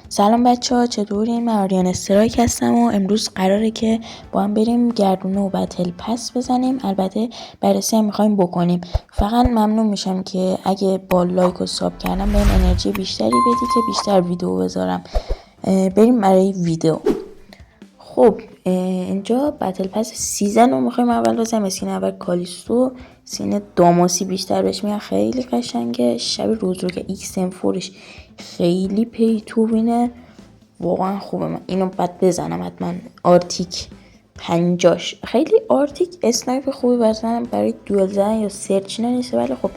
سلام بچه‌ها، چطورین؟ من آریان استرایک هستم و امروز قراره که با هم بریم گردونه و بتل پس بزنیم. البته بررسی هم میخوایم بکنیم. فقط ممنون میشم که اگه با لایک و ساب کردم بهم انرژی بیشتری بدی که بیشتر ویدیو بذارم. بریم برای ویدیو. خب اینجا بتل پس سیزن رو میخوایم اول بزنیم. اسکین اول کالیستو، سین داماسی بیشتر بهش میگن، خیلی قشنگه. شب روز رو که ایکس ام فورش خیلی پی تو وینه، واقعا خوبه. من اینو بعد بزنم حتما. آرتیک 50 خیلی آرتیک اسنایپ خوبی بزنم برای دوئل زدن یا سرچ نیسته، ولی خب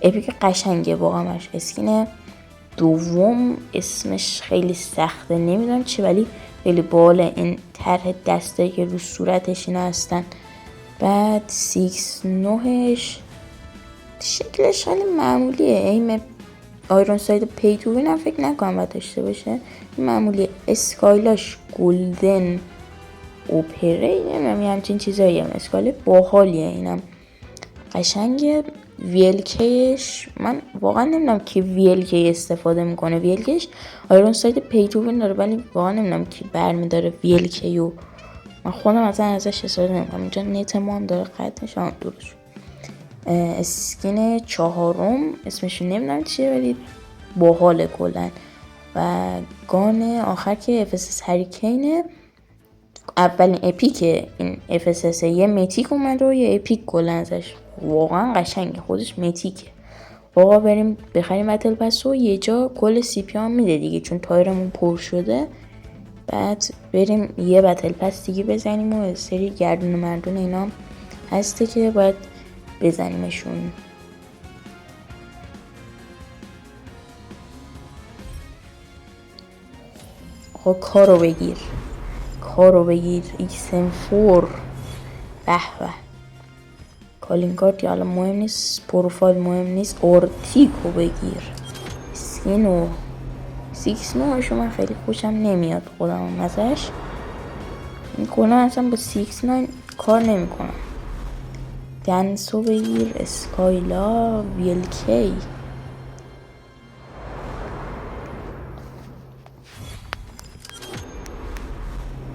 اپیک قشنگه واقعا. اسکین دوم اسمش خیلی سخته، نمیدونم چی، ولی خیلی باله. این طرح دسته که رو صورتش اینا هستن. بعد 6-9ش شکلش خیلی معمولیه. ایم آیرون ساید پی تو وین هم فکر نکنم باید داشته باشه، معمولیه. اسکایلاش گلدن اوپره، نمیدونم همچین چیزایی هم. اسکایل باحالیه، اینم قشنگه. ویلکیش من واقعا نمیدونم که ویلکی استفاده میکنه. ویلکیش آیرون ساید پی تو وین داره، ولی واقعا نمیدونم کی برمیداره ویلکیو. من خودم اصلا ازش استفاده نمیکنم. اینجا نت ما هم داره قطع نشان درست. اسکین چهارم اسمش نمیدونم چیه، ولی باحاله کلن. و گان آخر که FSS هریکینه، اولین اپیک این FSS یه میتیک اومد و یه اپیک کلن ازش، واقعا قشنگه، خودش میتیکه. آقا بریم بخریم بتل پس و یه جا کل سی پی هم میده دیگه، چون تایرمون پر شده. بعد بریم یه بتل پس دیگه بزنیم و سری گردون مردون اینا هسته که باید بزنیمشون. خب کارو بگیر XM4 به به. کالین کارت حالا مهم نیست، پروفایل مهم نیست، آرتیکو بگیر. سینو 6-9 من خیلی خوشم نمیاد خودم ازش. این کلا اصلا با 6-9 کار نمیکنم. دنسو بگیر. اسکایلا ویلکی.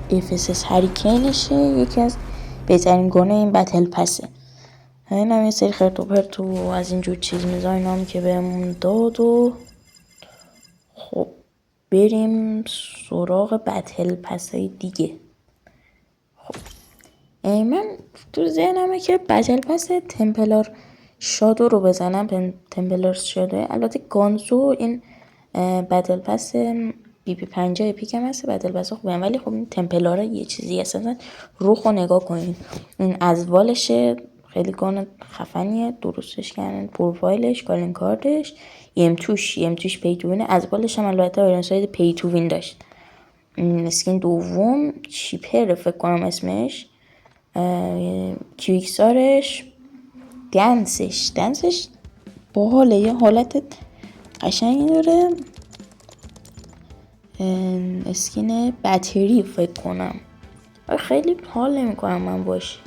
FSS هریکینشه، یکی از بهترین گونه این بتل پسه. این هم یه سری خرد و پرت و از اینجور چیز میزای نامی که بهمون داد. و خب بریم سراغ بتل پسای دیگه. خب من تو ذهنمه که بتل پس تمپلار شادو رو بزنم. تمپلار شادو، البته گانزو این بتل پس BP50 اپیک هم هست. بتل پس خوبه، ولی خب این تمپلاره یه چیزی هستن. روخو نگاه کنین، این از والشه خیلی گان خفنیه، درستش کردن. پروفایلش، کالین کارتش، یم توش پی تو وینه. از بالش هم البته آیرون ساید پی تو وین داشت. اسکین دوم چیپر فکر کنم اسمش. کیویکسارش، دنسش باحاله، یه حالت قشنگی داره. اسکین بتری فکر کنم، خیلی حال نمیکنم من باش.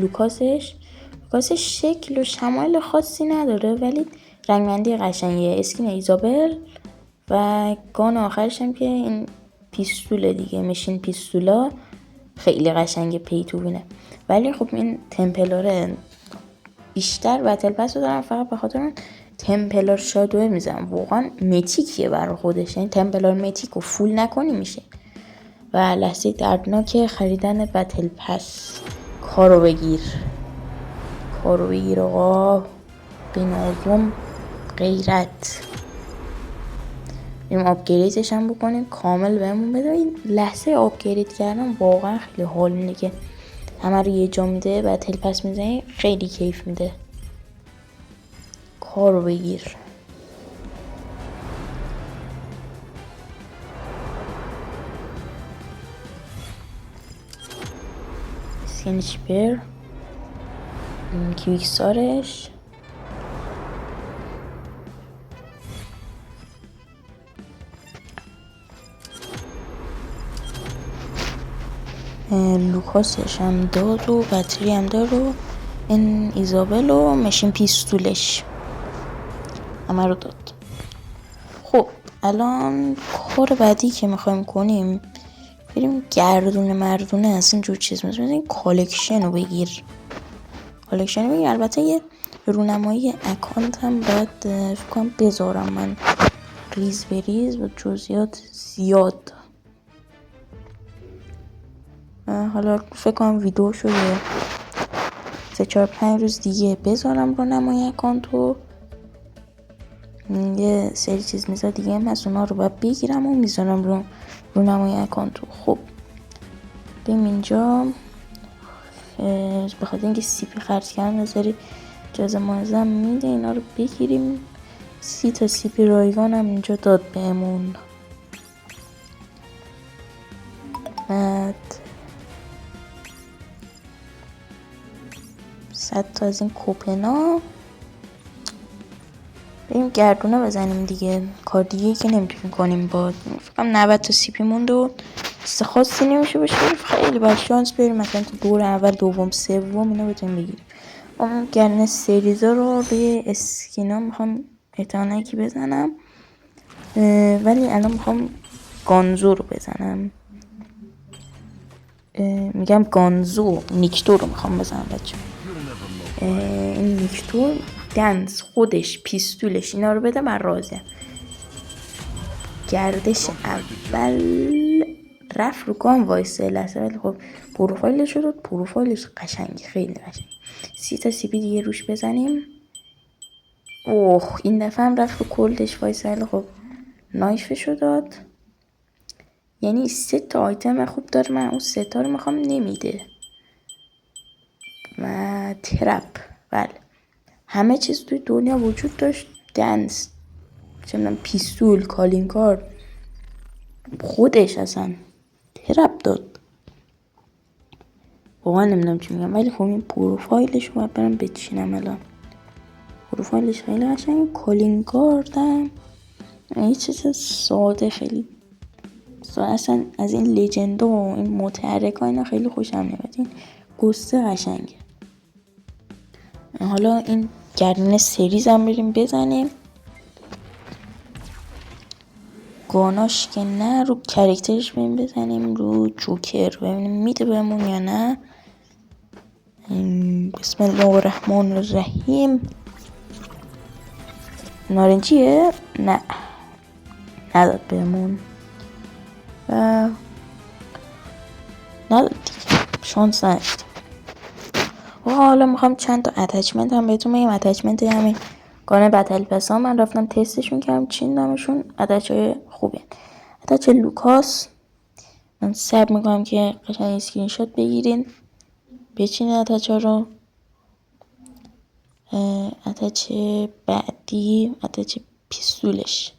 لوکاسش شکل و شمایل خاصی نداره، ولی رنگبندی قشنگیه. اسکین ایزابل و گان آخرش هم که این پیستوله دیگه، مشین پیستولا، خیلی قشنگه، پی تو وینه. ولی خب این تمپلاره بیشتر بتل پس رو دارم، فقط به خاطر اون تمپلار شادوه میزنم. واقعا میتیکیه برای خودش، این تمپلار میتیک رو فول نکنی میشه. و لحظه دردناک خریدن بتل پس. کارو بگیر آقا، بنازم غیرت. بریم آپگریدش هم بکنیم، کامل بهمون بده. این لحظه آپگرید کردن واقعا خیلی حال میده که همه رو یه جا میده. بتل پس میزنی خیلی کیف میده. کارو بگیر. اسکین چیپر، کیویکسارش، لوکاسش هم داد و بطری هم داد و این ایزابل و مشین پیستولش همه رو داد. خب الان کار بعدی که میخوایم کنیم بریم گردونه مردونه از این جور چیز مثلا این کالکشن رو بگیر. البته یه رونمایی اکانت هم باید فکر کنم بذارم من ریز به ریز و جزئیات زیاد. حالا فکر کنم ویدیو شده 3-4-5 روز دیگه بذارم رونمایی اکانت رو. یه سری چیز میزا دیگه هم هست اونا رو باید بگیرم و میذارم رونمایی اکانت رو. خب بریم اینجا بخاطر اینکه سیپی خرج کردن نظری جزء منظم میده اینا رو بگیریم. 30 تا سیپی رایگان هم اینجا داد بهمون. بعد 100 تا از این کوپنا. بریم گردونه بزنیم دیگه. کار دیگه که نمیتونیم کنیم. با فکرم 90 تا سیپی مونده و خاصی نمیشه باشه. خیلی باید شانس بریم مثلا تو دور اول دوم سوم اینا بتونیم بگیریم. اون گردونه سریزا رو روی اسکینا میخوام احتمالا یکی بزنم، ولی الان میخوام گانزو رو بزنم. میگم گانزو نیکتور رو میخوام بزنم بچه. این نیکتور دنس خودش پیستولش اینا رو بده من راضیم. گردش اول رفت رو گام وایسه لحظه، ولی خب پروفایلش رو داد. پروفایلش قشنگی خیلی قشنگ. 30 تا سی پی دیگه روش بزنیم. اوه این دفعه هم رفت رو کلدش وایسه. خب نایفش رو داد. یعنی 3 تا آیتم خوب داره. من اون 3 تا رو میخوام نمیده. و ترپ بله همه چیز توی دنیا وجود داشت. دنس چه میدونم پیستول کالین کارت خودش اصلا ترپ داد. واقعا نمیدونم چی میگم، ولی خب این پروفایلش رو باید برم بچینم. الان پروفایلش خیلی قشنگه. کالین کارت هم یه چیز ساده خیلی ساده. اصلا از این لجندا و این متحرک ها اینا خیلی خوشم نمیاد. این گسته قشنگه. حالا این گردونه سریز هم بریم بزنیم. گاناش که نه، رو کرکترش بریم بزنیم. رو جوکر ببینیم میده بهمون یا نه. بسم الله الرحمن الرحیم. نارنجیه؟ نه نداد بهمون و نداد دیگه. شانس نداشتیم. و حالا میخوام چند تا اتچمنت هم بهتون بگم. اتچمنت همین گانه بتل پس ها من رفتم تستشون کردم. چین نامشون اتچ های خوبه. اتچ لوکاس من سب میکنم که قشنگ اسکرین شات بگیرین بچینین اتچ ها رو. اتچ بعدی اتچ پیستولش.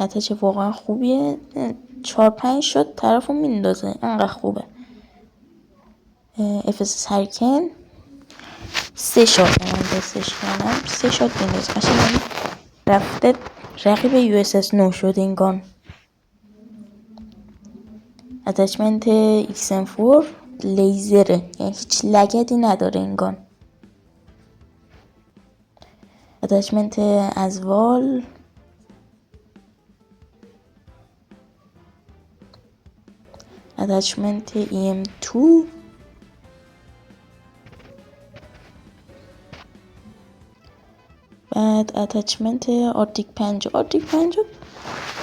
اتچ واقعا خوبیه. 4-5 شات طرف رو میندازه انقدر خوبه. افس هریکن 3 شات من دستش کردم. 3 شات میندازه قشنگ رفته رقیب یو اس اس نو شد این گان. اتچمنت XM4 لیزره، یعنی هیچ لگدی نداره این گان. اتچمنت ازوال اتچمنت EM2 بعد اتچمنت آرتیک 50. آرتیک 50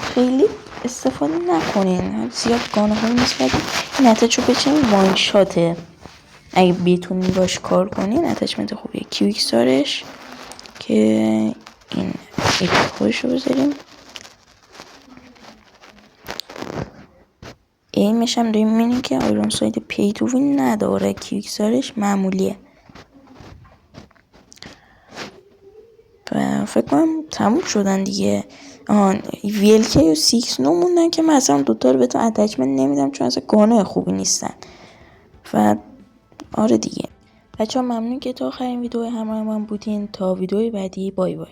خیلی استفاده نکنین، زیاد گانه هایی نیست، ولی این اتچ رو بچین وان شاته. اگه بیتونین باش کار کنین اتچمنت خوبیه. کیویکسارش که این خودش رو بذاریم. ایمش هم داریم میبینیم که آیرون ساید پی تو وین نداره. کیویکسارش معمولیه. و فکر کنم تموم شدن دیگه. VLK و 6 نو موندن که من اصلا دوتا رو بهتون اتچمنت نمیدم چون اصلا گانه خوبی نیستن. و آره دیگه بچه ها ممنون که تا آخرین ویدیو همراه من بودین. تا ویدیوی بعدی بای بای.